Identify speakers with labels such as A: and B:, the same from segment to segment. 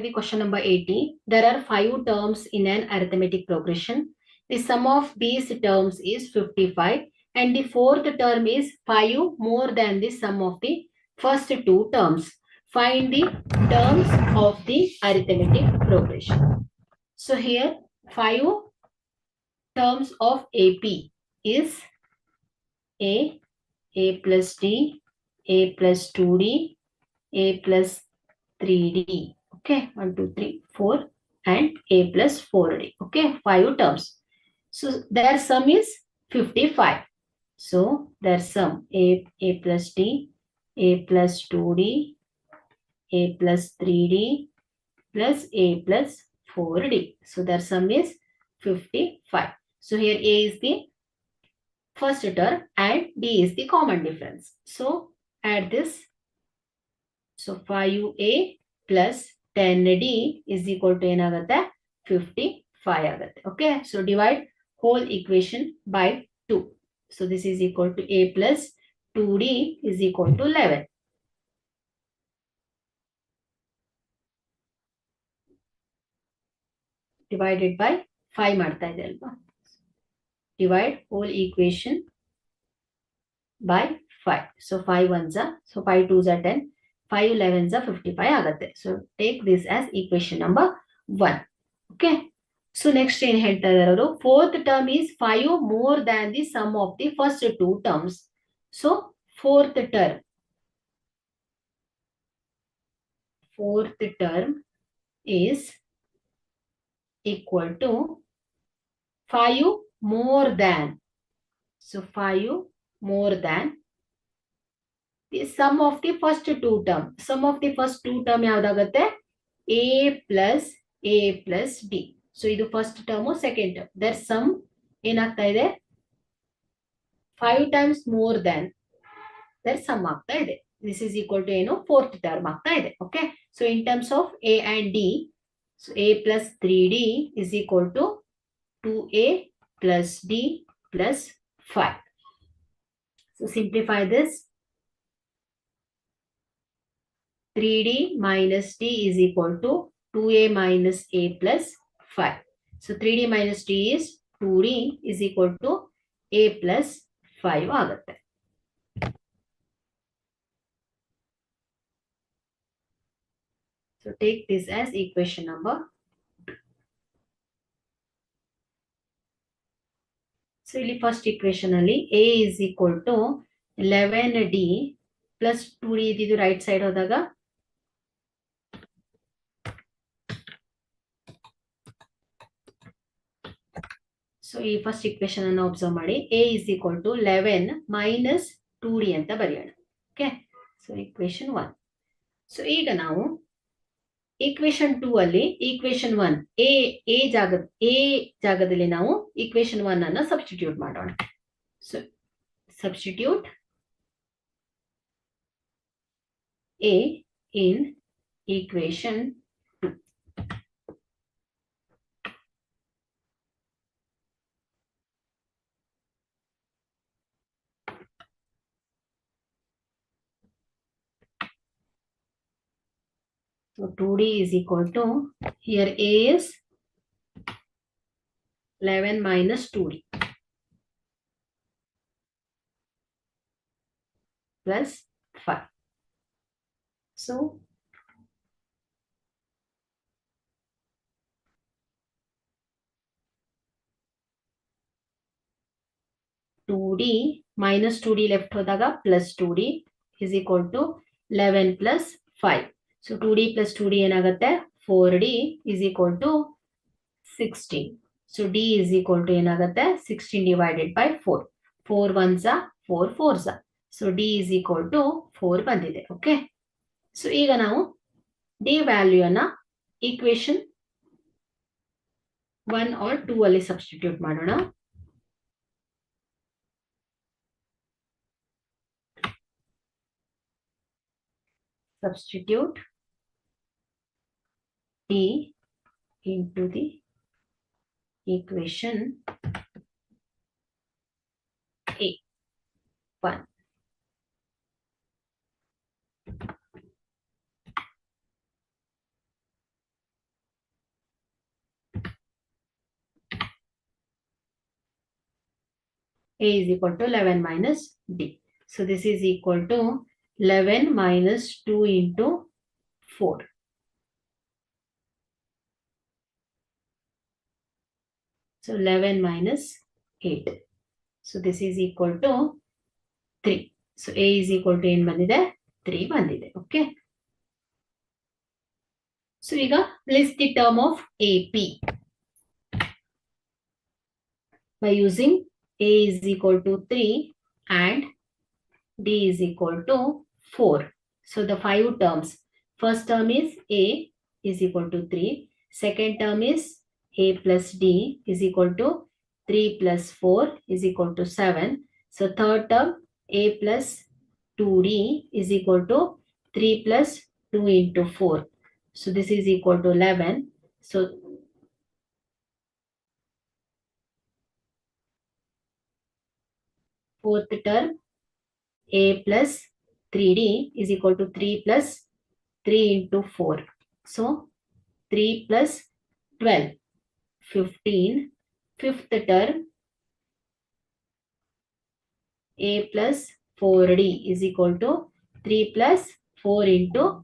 A: The question number 80. There are 5 terms in an arithmetic progression. The sum of these terms is 55 and the fourth term is 5 more than the sum of the first 2 terms. Find the terms of the arithmetic progression. So here 5 terms of AP is A plus D, A plus 2D, A plus 3D. Okay, 1, 2, 3, 4 and A plus 4D. Okay, 5 terms. So their sum is 55. So their sum A plus D, A plus 2D, A plus 3D plus A plus 4D. So their sum is 55. So here A is the first term and D is the common difference. So add this. So 5A plus 10D is equal to ಏನಾಗುತ್ತೆ 55 ಆಗುತ್ತೆ. Okay. So divide whole equation by 2. So this is equal to A plus 2D is equal to 11. Divided by 5 ಮಾಡ್ತಾ ಇದೆ ಅಲ್ವಾ. Divide whole equation by 5. So 5 ones are, so 5 2s are 10. 5 11s are 55 ಆಗುತ್ತೆ. So take this as equation number 1. Okay. So next in ಹೇಳ್ತಾ ಇದ್ದಾರೆ fourth term is 5 more than the sum of the first 2 terms. So fourth term is equal to 5 more than. So 5 more than the sum of the first 2 term. Sum of the first 2 term ಯಾವ್ದಾಗುತ್ತೆ A plus D. So ಇದು first term second term. Their sum ಏನಾಗ್ತಾ ಇದೆ 5 times more than their sum ಆಗ್ತಾ ಇದೆ. This is equal to ಏನು fourth term ಆಗ್ತಾ ಇದೆ. Okay. So in terms of A and D, so A plus 3D is equal to 2A plus D plus 5. So simplify this. 3D minus D is equal to 2A minus A plus 5. So 3D minus D is 2D is equal to A plus 5 ಆಗುತ್ತೆ. So take this as equation number. So ಇಲ್ಲಿ first equation ಅಲ್ಲಿ A is equal to 11D plus 2D ಇದ್ದಿದ್ದು right side ಹೋದಾಗ so ಈ first equation ಅನ್ನು observe ಮಾಡಿ A is equal to 11 minus 2D ಅಂತ ಬರೆಯೋಣ. ಓಕೆ. So equation 1. ಸೊ ಈಗ ನಾವು ಇಕ್ವೇಶನ್ 2 ಅಲ್ಲಿ ಇಕ್ವೇಶನ್ 1 A ಜಾಗದಲ್ಲಿ ನಾವು ಇಕ್ವೇಶನ್ 1 ಅನ್ನು ಸಬ್ಸ್ಟಿಟ್ಯೂಟ್ ಮಾಡೋಣ. So substitute A in equation 2. So 2D is equal to, here A is 11 minus 2D plus 5. So 2D minus 2D left ಹೋದಾಗ plus 2D is equal to 11 plus 5. So 2D plus 2D ಏನಾಗುತ್ತೆ 4D is equal to 16. So D is equal to ಏನಾಗುತ್ತೆ 16 divided by 4. 4 ones are 4 4s are. So D is equal to 4 ಬಂದಿದೆ. Okay. So ಈಗ ನಾವು D value ಅನ್ನ equation 1 or 2 ಅಲ್ಲಿ substitute ಮಾಡೋಣ. Substitute D into the equation A 1. A is equal to 11 minus D. So this is equal to 11 minus 2 into 4. So 11 minus 8. So this is equal to 3. So A is equal to ಏನು ಬಂದಿದೆ 3 ಬಂದಿದೆ. Okay. So ಈಗ list the term of AP by using A is equal to 3 and D is equal to 4. So the 5 terms. First term is A is equal to 3. Second term is A plus D is equal to 3 plus 4 is equal to 7. So third term A plus 2D is equal to 3 plus 2 into 4. So this is equal to 11. So fourth term A plus 3D is equal to 3 plus 3 into 4. So 3 plus 12, 15. Fifth term A plus 4D is equal to 3 plus 4 into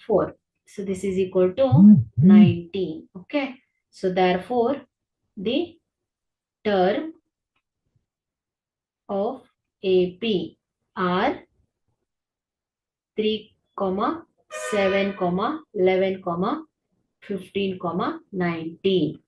A: 4. So this is equal to 19. Okay. So therefore the term of AP are 3, 7, 11, 15, 19.